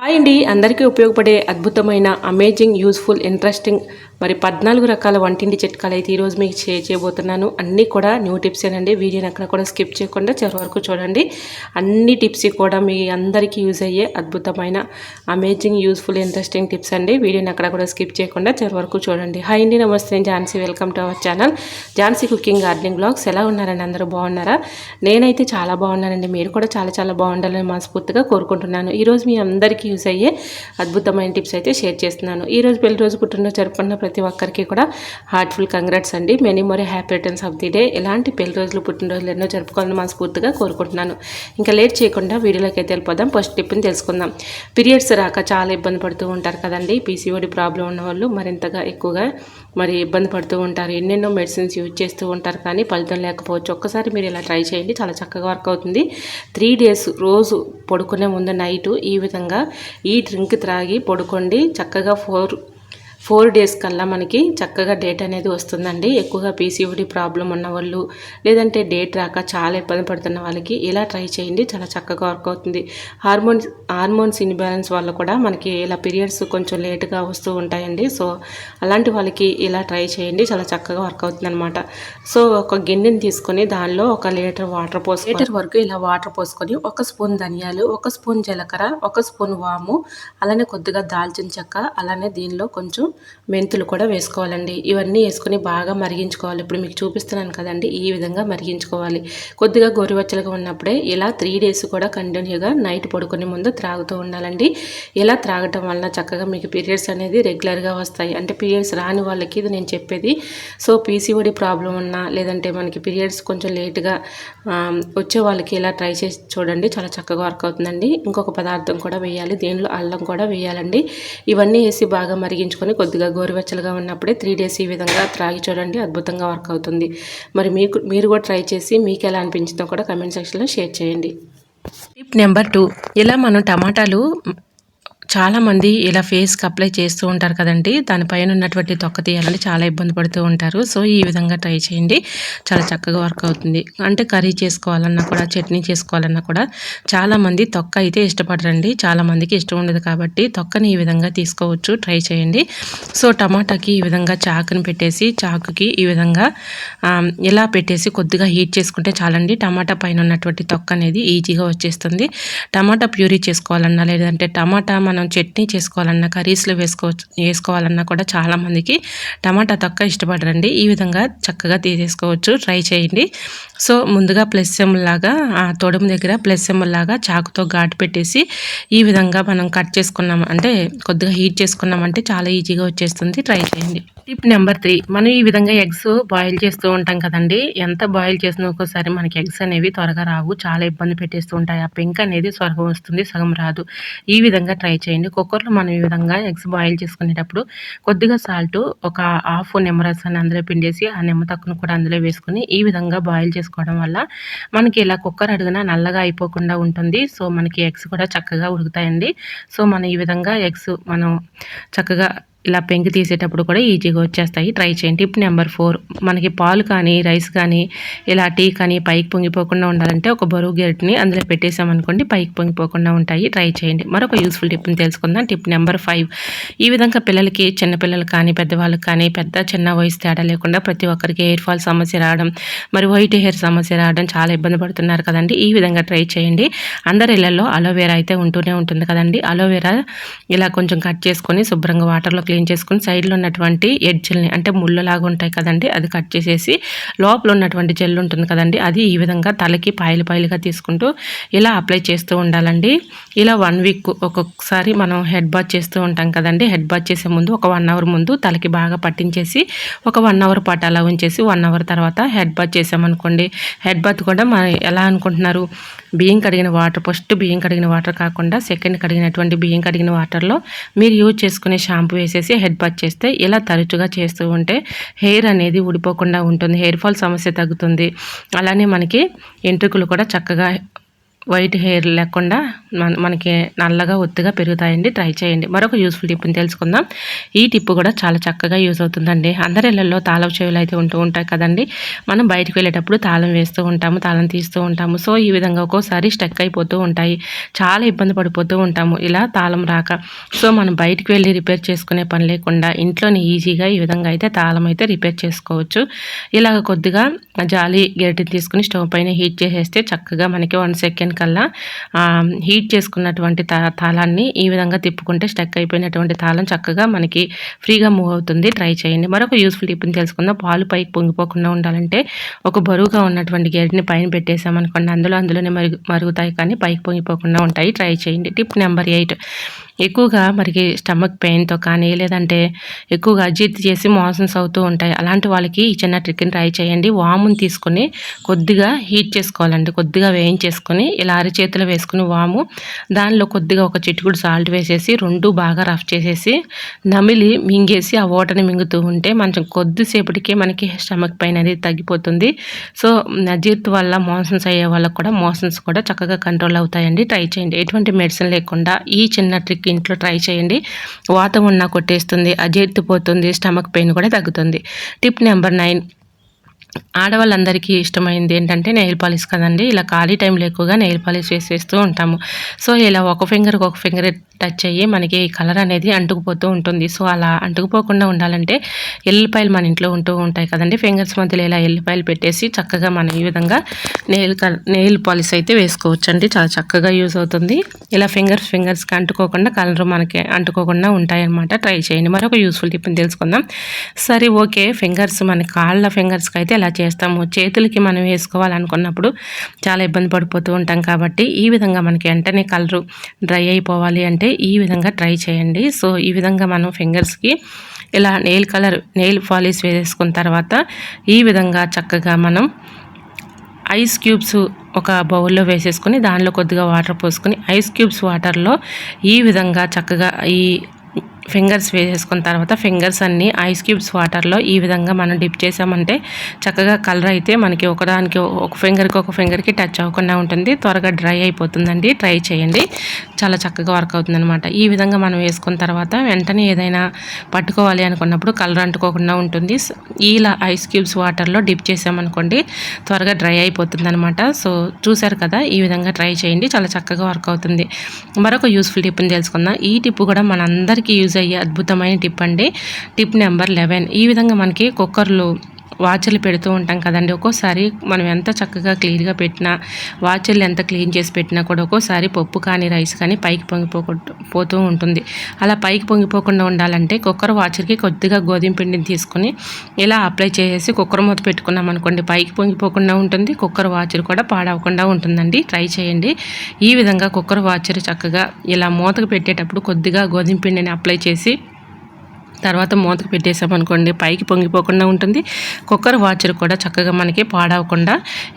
Hi అండి, అందరికీ ఉపయోగపడే అద్భుతమైన అమేజింగ్ యూస్ఫుల్ ఇంట్రెస్టింగ్ మరి 14 రకాల వంటింటి చిట్కాలు అయితే ఈరోజు మీకు షేర్ చేయబోతున్నాను. అన్నీ కూడా న్యూ టిప్స్ ఏనండి. వీడియోని అక్కడ కూడా స్కిప్ చేయకుండా చివరి వరకు చూడండి. అన్ని టిప్స్ కూడా మీ అందరికీ యూజ్ అయ్యే అద్భుతమైన అమేజింగ్ యూస్ఫుల్ ఇంట్రెస్టింగ్ టిప్స్ అండి. వీడియోని అక్కడ కూడా స్కిప్ చేయకుండా చివరి వరకు చూడండి. హాయ్ అండి, నమస్తే, నేను Jhansi. Welcome to our channel Jhansi cooking gardening blogs. ఎలా ఉన్నారండి? అందరూ బాగున్నారా? నేనైతే చాలా బాగున్నానండి. మీరు కూడా చాలా చాలా బాగుండాలని మనస్ఫూర్తిగా కోరుకుంటున్నాను. ఈరోజు మీ అందరికీ యూజ్ అయ్యే అద్భుతమైన టిప్స్ అయితే షేర్ చేస్తున్నాను. ఈరోజు పెళ్లి రోజు పుట్టినరోజు జరుపుకున్న ప్రతి ఒక్కరికి కూడా హార్ట్ఫుల్ కంగ్రాట్స్ అండి. Many more happy returns of the day. ఇలాంటి పెళ్లి రోజులు పుట్టినరోజులు ఎన్నో జరుపుకోవాలని మనస్ఫూర్తిగా కోరుకుంటున్నాను. ఇంకా లేట్ చేయకుండా వీడియోలోకి అయితే వెళ్ళిపోదాం. ఫస్ట్ టిప్ని తెలుసుకుందాం. పీరియడ్స్ రాక చాలా ఇబ్బంది పడుతూ ఉంటారు కదండి. పీసీఓడి ప్రాబ్లం ఉన్న వాళ్ళు మరింతగా ఎక్కువగా ఇబ్బంది పడుతూ ఉంటారు. ఎన్నెన్నో మెడిసిన్స్ యూజ్ చేస్తూ ఉంటారు, కానీ ఫలితం లేకపోవచ్చు. ఒక్కసారి మీరు ఇలా ట్రై చేయండి, చాలా చక్కగా వర్క్ అవుతుంది. 3 days రోజు పడుకునే ముందు నైటు ఈ విధంగా ఈ డ్రింక్ త్రాగి పడుకోండి. చక్కగా 4 days కల్లా మనకి చక్కగా డేట్ అనేది వస్తుందండి. ఎక్కువగా పీసీఓడి ప్రాబ్లం ఉన్న వాళ్ళు, లేదంటే రాక చాలా ఇబ్బంది పడుతున్న వాళ్ళకి ఇలా ట్రై చేయండి, చాలా చక్కగా వర్క్ అవుతుంది. హార్మోన్స్ ఇన్బ్యాలెన్స్ వల్ల కూడా మనకి ఇలా పీరియడ్స్ కొంచెం లేటుగా వస్తూ ఉంటాయండి. సో అలాంటి వాళ్ళకి ఇలా ట్రై చేయండి, చాలా చక్కగా వర్క్ అవుతుంది అనమాట. సో ఒక గిన్నెని తీసుకొని దానిలో 1 లీటర్ వాటర్ లీటర్ వరకు ఇలా వాటర్ పోసుకొని 1 స్పూన్ ధనియాలు, 1 స్పూన్ జీలకర్ర, 1 స్పూన్ వాము, అలానే కొద్దిగా దాల్చిన చెక్క, అలానే దీనిలో కొంచెం మెంతులు కూడా వేసుకోవాలండి. ఇవన్నీ వేసుకొని బాగా మరిగించుకోవాలి. ఇప్పుడు మీకు చూపిస్తున్నాను కదండి, ఈ విధంగా మరిగించుకోవాలి. కొద్దిగా గోరువెచ్చలుగా ఉన్నప్పుడే ఇలా 3 days కూడా కంటిన్యూగా నైట్ పడుకునే ముందు త్రాగుతూ ఉండాలండి. ఇలా త్రాగటం వల్ల చక్కగా మీకు పీరియడ్స్ అనేది రెగ్యులర్గా వస్తాయి. అంటే పీరియడ్స్ రాని వాళ్ళకి ఇది నేను చెప్పేది. సో పీసీఓడి ప్రాబ్లం ఉన్నా, లేదంటే మనకి పీరియడ్స్ కొంచెం లేట్గా వచ్చే వాళ్ళకి ఇలా ట్రై చేసి చూడండి, చాలా చక్కగా వర్క్ అవుతుందండి. ఇంకొక పదార్థం కూడా వేయాలి, దీనిలో అల్లం కూడా వేయాలండి. ఇవన్నీ వేసి బాగా మరిగించుకొని కొద్దిగా గోరువెచ్చలుగా ఉన్నప్పుడే 3 days ఈ విధంగా త్రాగి చూడండి, అద్భుతంగా వర్క్ అవుతుంది. మరి మీరు కూడా ట్రై చేసి మీకు ఎలా అనిపించిందో కూడా కమెంట్ సెక్షన్లో షేర్ చేయండి. టిప్ నెంబర్ 2, ఇలా మనం టమాటాలు చాలామంది ఇలా ఫేస్కి అప్లై చేస్తూ ఉంటారు కదండి. దానిపైన ఉన్నటువంటి తొక్క తీయాలని చాలా ఇబ్బంది పడుతూ ఉంటారు. సో ఈ విధంగా ట్రై చేయండి, చాలా చక్కగా వర్క్ అవుతుంది. అంటే కర్రీ చేసుకోవాలన్నా కూడా, చట్నీ చేసుకోవాలన్నా కూడా చాలామంది తొక్క అయితే ఇష్టపడరండి. చాలామందికి ఇష్టం ఉండదు, కాబట్టి తొక్కని ఈ విధంగా తీసుకోవచ్చు, ట్రై చేయండి. సో టమాటాకి ఈ విధంగా చాకుని పెట్టేసి, చాకుకి ఈ విధంగా ఇలా పెట్టేసి కొద్దిగా హీట్ చేసుకుంటే చాలండి. టమాటా పైన ఉన్నటువంటి తొక్క అనేది ఈజీగా వచ్చేస్తుంది. టమాటా ప్యూరీ చేసుకోవాలన్నా, లేదంటే టమాటా మనం చట్నీ చేసుకోవాలన్నా, కర్రీస్లో వేసుకోవాలన్నా కూడా చాలామందికి టమాటా తొక్క ఇష్టపడరండి. ఈ విధంగా చక్కగా తీసేసుకోవచ్చు, ట్రై చేయండి. సో ముందుగా ప్లస్ సింబల్ లాగా తొడుము దగ్గర ప్లస్ సింబల్ లాగా చాకుతో ఘాటు పెట్టేసి ఈ విధంగా మనం కట్ చేసుకున్నాం అంటే, కొద్దిగా హీట్ చేసుకున్నామంటే చాలా ఈజీగా వచ్చేస్తుంది, ట్రై చేయండి. టిప్ నెంబర్ 3, మనం ఈ విధంగా ఎగ్స్ బాయిల్ చేస్తూ ఉంటాం కదండి. ఎంత బాయిల్ చేసినా ఒక్కోసారి మనకి ఎగ్స్ అనేవి త్వరగా రావు, చాలా ఇబ్బంది పెట్టేస్తూ ఉంటాయి. ఆ పెంక్ అనేది సగం వస్తుంది, సగం రాదు. ఈ విధంగా ట్రై చేయండి. కుక్కర్లో మనం ఈ విధంగా ఎగ్స్ బాయిల్ చేసుకునేటప్పుడు కొద్దిగా సాల్ట్, ఒక హాఫ్ నిమ్మరసాన్ని అందులో పిండేసి ఆ నిమ్మ తక్కును కూడా అందులో వేసుకుని ఈ విధంగా బాయిల్ చేసుకోవడం వల్ల మనకి ఇలా కుక్కర్ అడుగున నల్లగా అయిపోకుండా ఉంటుంది. సో మనకి ఎగ్స్ కూడా చక్కగా ఉడుకుతాయండి. సో మనం ఈ విధంగా ఎగ్స్ మనం చక్కగా ఇలా పెంకి తీసేటప్పుడు కూడా ఈజీగా వచ్చేస్తాయి, ట్రై చేయండి. టిప్ నెంబర్ 4, మనకి పాలు కానీ, రైస్ కానీ, ఇలా టీ కానీ పైకి పొంగిపోకుండా ఉండాలంటే ఒక బరువు గెరటిని అందులో పెట్టేసామనుకోండి, పైకి పొంగిపోకుండా ఉంటాయి, ట్రై చేయండి. మరొక యూస్ఫుల్ టిప్ని తెలుసుకుందాం. టిప్ నెంబర్ 5, ఈ విధంగా పిల్లలకి, చిన్నపిల్లలు కానీ, పెద్దవాళ్ళకి కానీ, చిన్న వయసు తేడా లేకుండా ప్రతి ఒక్కరికి హెయిర్ ఫాల్ సమస్య రావడం, మరి వైట్ హెయిర్ సమస్య రావడం చాలా ఇబ్బంది పడుతున్నారు కదండి. ఈ విధంగా ట్రై చేయండి. అందరి ఇళ్లలో అలోవెరా అయితే ఉంటూనే ఉంటుంది కదండి. అలోవెరా ఇలా కొంచెం కట్ చేసుకొని శుభ్రంగా వాటర్లో క్లీన్ చేసుకుని సైడ్లో ఉన్నటువంటి ఎడ్జ్ని, అంటే ముళ్ళలాగా ఉంటాయి కదండి, అది కట్ చేసేసి లోపల ఉన్నటువంటి జెల్ ఉంటుంది కదండి, అది ఈ విధంగా తలకి పాయలుగా తీసుకుంటూ ఇలా అప్లై చేస్తూ ఉండాలండి. ఇలా 1 week ఒక్కొక్కసారి మనం హెడ్ బాత్ చేస్తూ ఉంటాం కదండి. హెడ్ బాత్ చేసే ముందు ఒక 1 hour ముందు తలకి బాగా పట్టించేసి ఒక 1 hour పాటు అలా ఉంచేసి 1 hour తర్వాత హెడ్ బాత్ చేసామనుకోండి. హెడ్ బాత్ కూడా మనం ఎలా అనుకుంటున్నారు, బియ్యం కడిగిన వాటర్, ఫస్ట్ బియ్యం కడిగిన వాటర్ కాకుండా సెకండ్ కడిగినటువంటి బియ్యం కడిగిన వాటర్లో మీరు యూజ్ చేసుకునే షాంపూ వేసేసి హెడ్ బాత్ చేస్తే, ఇలా తరచుగా చేస్తూ ఉంటే హెయిర్ అనేది ఊడిపోకుండా ఉంటుంది, హెయిర్ ఫాల్ సమస్య తగ్గుతుంది. అలానే మనకి ఎంట్రుకలు కూడా చక్కగా వైట్ హెయిర్ లేకుండా మనకి నల్లగా ఒత్తుగా పెరుగుతాయండి. ట్రై చేయండి. మరొక యూస్ఫుల్ టిప్ని తెలుసుకుందాం. ఈ టిప్ కూడా చాలా చక్కగా యూజ్ అవుతుందండి. అందరి ఇళ్లలో తాళం చెవులు అయితే ఉంటూ ఉంటాయి కదండి. మనం బయటకు వెళ్ళేటప్పుడు తాళం వేస్తూ ఉంటాము, తాళం తీస్తూ ఉంటాము. సో ఈ విధంగా ఒక్కోసారి స్టక్ అయిపోతూ ఉంటాయి. చాలా ఇబ్బంది పడిపోతూ ఉంటాము ఇలా తాళం రాక. సో మనం బయటకు వెళ్ళి రిపేర్ చేసుకునే పని లేకుండా ఇంట్లోనే ఈజీగా ఈ విధంగా అయితే తాళం అయితే రిపేర్ చేసుకోవచ్చు. ఇలాగ కొద్దిగా జాలి గరిటెని తీసుకుని స్టవ్ పైన హీట్ చేసేస్తే చక్కగా మనకి 1 సెకండ్ కల్లా హీట్ చేసుకున్నటువంటి తాళాన్ని ఈ విధంగా తిప్పుకుంటే స్టక్ అయిపోయినటువంటి తాళం చక్కగా మనకి ఫ్రీగా మూవ్ అవుతుంది. ట్రై చేయండి. మరొక యూస్ఫుల్ టిప్ని తెలుసుకుందాం. పాలు పైకి పొంగిపోకుండా ఉండాలంటే ఒక బరువుగా ఉన్నటువంటి గరిటెని పైన పెట్టేసామనుకోండి, అందులోనే మరుగుతాయి కానీ పైకి పొంగిపోకుండా ఉంటాయి. ట్రై చేయండి. Tip number 8. ఎక్కువగా మనకి స్టమక్ పెయిన్తో కానీ లేదంటే ఎక్కువగా అజీర్తి చేసి మోషన్స్ అవుతూ ఉంటాయి. అలాంటి వాళ్ళకి ఈ చిన్న ట్రిక్ని ట్రై చేయండి. వాముని తీసుకొని కొద్దిగా హీట్ చేసుకోవాలండి. కొద్దిగా వేయించేసుకొని ఇలా అరచేతిలో వేసుకుని వాము, దానిలో కొద్దిగా ఒక చిటికుడు సాల్ట్ వేసేసి రెండు బాగా రఫ్ చేసేసి నమిలి మింగేసి ఆ వాటర్ని మింగుతూ ఉంటే కొంచెం కొద్దిసేపటికే మనకి స్టమక్ పెయిన్ అనేది తగ్గిపోతుంది. సో అజీర్తి వల్ల మోషన్స్ అయ్యే వాళ్ళకు కూడా మోషన్స్ కూడా చక్కగా కంట్రోల్ అవుతాయండి. ట్రై చేయండి. ఎటువంటి మెడిసిన్ లేకుండా ఈ చిన్న ట్రిక్ ఇంట్లో ట్రై చేయండి. వాతం ఉన్నా కొట్టేస్తుంది, అజీర్తి పోతుంది, స్టమక్ పెయిన్ కూడా తగ్గుతుంది. Tip number 9. ఆడవాళ్ళందరికీ ఇష్టమైంది ఏంటంటే నెయిల్ పాలిష్ కదండి. ఇలా ఖాళీ టైంలో ఎక్కువగా నెయిల్ పాలిష్ వేసేస్తూ ఉంటాము. సో ఇలా ఒక ఫింగర్ టచ్ అయ్యి మనకి కలర్ అనేది అంటుకుపోతూ ఉంటుంది. సో అలా అంటుకుపోకుండా ఉండాలంటే ఎల్లిపాయలు మన ఇంట్లో ఉంటూ ఉంటాయి కదండి. ఫింగర్స్ మధ్యలో ఇలా ఎల్లిపాయలు పెట్టేసి చక్కగా మనం ఈ విధంగా నెయిల్ పాలిష్ అయితే వేసుకోవచ్చు అండి. చాలా చక్కగా యూజ్ అవుతుంది. ఇలా ఫింగర్స్కి అంటుకోకుండా కలర్ మనకి అంటుకోకుండా ఉంటాయన్నమాట. ట్రై చేయండి. మరొక యూస్ఫుల్ టిప్ని తెలుసుకుందాం. సరే ఓకే, మన కాళ్ళ ఫింగర్స్కి అయితే ఇలా చేస్తాము. చేతులకి మనం వేసుకోవాలనుకున్నప్పుడు చాలా ఇబ్బంది పడిపోతూ ఉంటాం కాబట్టి ఈ విధంగా మనకి వెంటనే కలరు డ్రై అయిపోవాలి అంటే ఈ విధంగా ట్రై చేయండి. సో ఈ విధంగా మనం ఫింగర్స్కి ఇలా నెయిల్ పాలిష్ వేసుకున్న తర్వాత ఈ విధంగా చక్కగా మనం ఐస్ క్యూబ్స్ ఒక బౌల్లో వేసేసుకొని దానిలో కొద్దిగా వాటర్ పోసుకొని ఐస్ క్యూబ్స్ వాటర్లో ఈ విధంగా చక్కగా ఈ ఫింగర్స్ వేసేసుకున్న తర్వాత ఫింగర్స్ అన్నీ ఐస్ క్యూబ్స్ వాటర్లో ఈ విధంగా మనం డిప్ చేసామంటే చక్కగా కలర్ అయితే మనకి ఒక ఫింగర్కి టచ్ అవ్వకుండా ఉంటుంది. త్వరగా డ్రై అయిపోతుందండి. ట్రై చేయండి. చాలా చక్కగా వర్క్ అవుతుంది అనమాట. ఈ విధంగా మనం వేసుకున్న తర్వాత వెంటనే ఏదైనా పట్టుకోవాలి అనుకున్నప్పుడు కలర్ అంటుకోకుండా ఉంటుంది. ఇలా ఐస్ క్యూబ్స్ వాటర్లో డిప్ చేసామనుకోండి త్వరగా డ్రై అయిపోతుంది అనమాట. సో చూసారు కదా, ఈ విధంగా ట్రై చేయండి. చాలా చక్కగా వర్క్ అవుతుంది. మరొక యూస్ఫుల్ టిప్ని తెలుసుకుందాం. ఈ టిప్ కూడా మనందరికీ యూజ్ అయ్యే అద్భుతమైన టిప్ అండి. Tip number 11. ఈ విధంగా మనకి కుక్కర్లు వాచర్లు పెడుతూ ఉంటాం కదండి. ఒక్కోసారి మనం ఎంత చక్కగా క్లీన్గా పెట్టినా, వాచర్లు ఎంత క్లీన్ చేసి పెట్టినా కూడా ఒక్కోసారి పప్పు కానీ రైస్ కానీ పైకి పోతూ ఉంటుంది. అలా పైకి పొంగిపోకుండా ఉండాలంటే కుక్కర్ వాచర్కి కొద్దిగా గోధుమ పిండిని తీసుకొని ఇలా అప్లై చేసేసి కుక్కర్ మూత పెట్టుకున్నాం అనుకోండి పైకి పొంగిపోకుండా ఉంటుంది. కుక్కర్ వాచర్ కూడా పాడవకుండా ఉంటుందండి. ట్రై చేయండి. ఈ విధంగా కుక్కర్ వాచర్ చక్కగా ఇలా మూతకు పెట్టేటప్పుడు కొద్దిగా గోధుమ పిండిని అప్లై చేసి తర్వాత మూతకు పెట్టేసామనుకోండి పైకి పొంగిపోకుండా ఉంటుంది. కుక్కర్ వాచర్ కూడా చక్కగా మనకి పాడవకుండా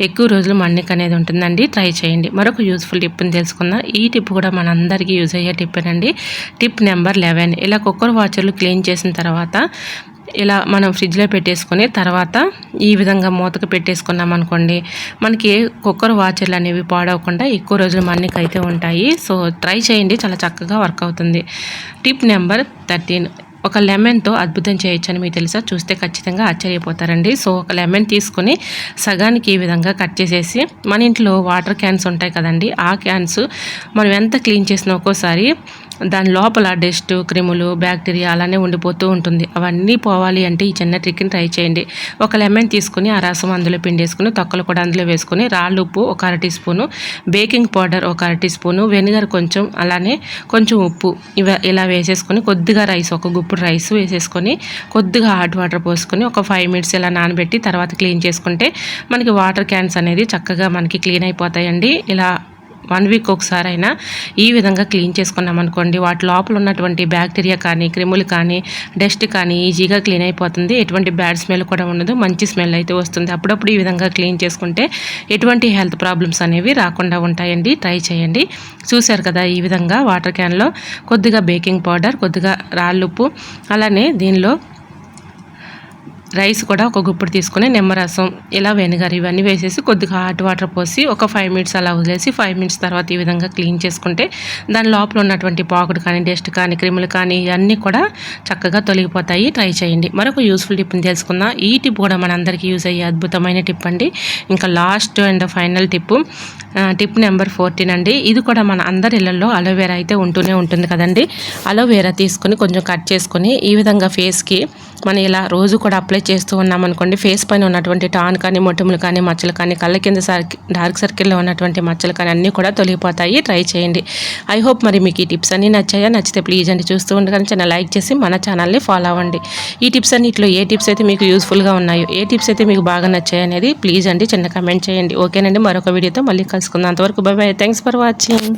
ఎక్కువ రోజులు మన్నిక అనేది ఉంటుందండి. ట్రై చేయండి. మరొక యూస్ఫుల్ టిప్ని తెలుసుకుందాం. ఈ టిప్ కూడా మనందరికీ యూజ్ అయ్యే టిప్పేనండి. Tip number 11. ఇలా కుక్కర్ వాచర్లు క్లీన్ చేసిన తర్వాత ఇలా మనం ఫ్రిడ్జ్లో పెట్టేసుకొని తర్వాత ఈ విధంగా మూతకు పెట్టేసుకున్నాం అనుకోండి మనకి కుక్కర్ వాచర్లు అనేవి పాడవకుండా ఎక్కువ రోజులు మన్నిక అయితే ఉంటాయి. సో ట్రై చేయండి. చాలా చక్కగా వర్క్ అవుతుంది. Tip number 13. ఒక లెమన్తో అద్భుతం చేయొచ్చని మీకు తెలుసా? చూస్తే ఖచ్చితంగా ఆశ్చర్యపోతారండి. సో ఒక లెమన్ తీసుకొని సగానికి ఈ విధంగా కట్ చేసేసి మన ఇంట్లో వాటర్ క్యాన్స్ ఉంటాయి కదండి, ఆ క్యాన్స్ మనం ఎంత క్లీన్ చేసినా ఒక్కోసారి దాని లోపల డస్ట్, క్రిములు, బ్యాక్టీరియా అలానే ఉండిపోతూ ఉంటుంది. అవన్నీ పోవాలి అంటే ఈ చిన్న ట్రిక్ని ట్రై చేయండి. ఒక లెమన్ తీసుకుని ఆ రసం అందులో పిండేసుకుని తొక్కలు కూడా అందులో వేసుకొని రాళ్ళు ఉప్పు ఒక 1/2 టీ స్పూను, బేకింగ్ పౌడర్ ఒక 1/2 టీ స్పూను, వెనిగర్ కొంచెం, అలానే కొంచెం ఉప్పు ఇలా వేసేసుకొని కొద్దిగా రైస్ ఒక గుప్పుడు రైస్ వేసేసుకొని కొద్దిగా హాట్ వాటర్ పోసుకొని ఒక 5 మినిట్స్ ఇలా నానబెట్టి తర్వాత క్లీన్ చేసుకుంటే మనకి వాటర్ క్యాన్స్ అనేది చక్కగా మనకి క్లీన్ అయిపోతాయండి. ఇలా 1 వీక్ ఒకసారి అయినా ఈ విధంగా క్లీన్ చేసుకున్నాం అనుకోండి వాటి లోపల ఉన్నటువంటి బ్యాక్టీరియా కానీ, క్రిములు కానీ, డస్ట్ కానీ ఈజీగా క్లీన్ అయిపోతుంది. ఎటువంటి బ్యాడ్ స్మెల్ కూడా ఉండదు, మంచి స్మెల్ అయితే వస్తుంది. అప్పుడప్పుడు ఈ విధంగా క్లీన్ చేసుకుంటే ఎటువంటి హెల్త్ ప్రాబ్లమ్స్ అనేవి రాకుండా ఉంటాయండి. ట్రై చేయండి. చూశారు కదా, ఈ విధంగా వాటర్ క్యాన్లో కొద్దిగా బేకింగ్ పౌడర్, కొద్దిగా రాళ్ళుప్పు, అలానే దీనిలో రైస్ కూడా ఒక గుప్పుడు తీసుకొని నిమ్మరసం ఇలా వెనిగర్ ఇవన్నీ వేసేసి కొద్దిగా హాట్ వాటర్ పోసి ఒక 5 మినిట్స్ అలా వదిలేసి 5 మినిట్స్ తర్వాత ఈ విధంగా క్లీన్ చేసుకుంటే దాని లోపల ఉన్నటువంటి పాకుడు కానీ డస్ట్ కానీ క్రిములు కానీ ఇవన్నీ కూడా చక్కగా తొలగిపోతాయి. ట్రై చేయండి. మరొక యూస్ఫుల్ టిప్ని తెలుసుకుందాం. ఈ టిప్ కూడా మనందరికీ యూజ్ అయ్యే అద్భుతమైన టిప్ అండి. ఇంకా last and final tip number 14 అండి. ఇది కూడా మన అందరి ఇళ్లలో అలోవెరా అయితే ఉంటూనే ఉంటుంది కదండి. అలోవెరా తీసుకొని కొంచెం కట్ చేసుకొని ఈ విధంగా ఫేస్కి మనం ఇలా రోజు కూడా అప్లై చేస్తూ ఉన్నామనుకోండి, ఫేస్ పైన ఉన్నటువంటి టాన్ కానీ మొటిములు కానీ మచ్చలు కానీ కళ్ళ కింద డార్క్ సర్కిల్లో ఉన్నటువంటి మచ్చలు కానీ అన్నీ కూడా తొలగిపోతాయి. ట్రై చేయండి. ఐ హోప్ మరి మీకు ఈ టిప్స్ అన్నీ నచ్చాయా? నచ్చితే ప్లీజ్ అండి చూస్తూ ఉండగానే చిన్న లైక్ చేసి మన ఛానల్ని ఫాలో అవ్వండి. ఈ టిప్స్ అన్నిట్లో ఏ టిప్స్ అయితే మీకు యూస్ఫుల్గా ఉన్నాయో, ఏ టిప్స్ అయితే మీకు బాగా నచ్చాయి అనేది ప్లీజ్ అండి చిన్న కమెంట్ చేయండి. ఓకేనండి, మరొక వీడియోతో మళ్ళీ కలుసుకుందాం. అంతవరకు by by. Thanks for watching.